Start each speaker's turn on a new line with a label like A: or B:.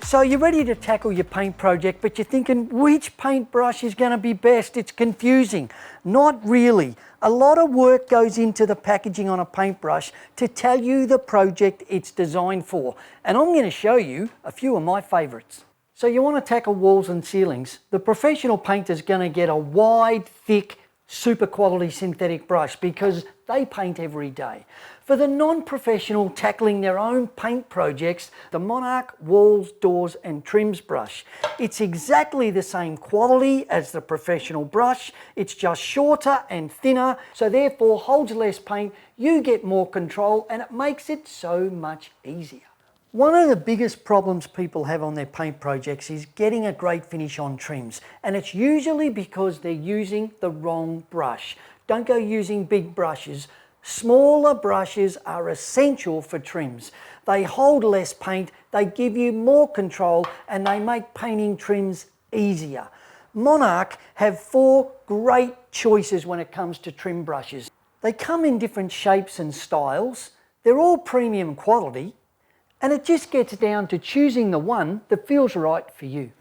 A: So you're ready to tackle your paint project, but you're thinking, which paintbrush is going to be best? It's confusing. Not really. A lot of work goes into the packaging on a paintbrush to tell you the project it's designed for. And I'm going to show you a few of my favorites. So you want to tackle walls and ceilings. The professional painter's going to get a wide, thick, super quality synthetic brush because they paint every day. For the non-professional tackling their own paint projects, the Monarch walls, doors and trims brush. It's exactly the same quality as the professional brush. It's just shorter and thinner, so therefore holds less paint. You get more control and it makes it so much easier. One of the biggest problems people have on their paint projects is getting a great finish on trims, and it's usually because they're using the wrong brush. Don't go using big brushes. Smaller brushes are essential for trims. They hold less paint, they give you more control, and they make painting trims easier. Monarch have 4 great choices when it comes to trim brushes. They come in different shapes and styles. They're all premium quality. And it just gets down to choosing the one that feels right for you.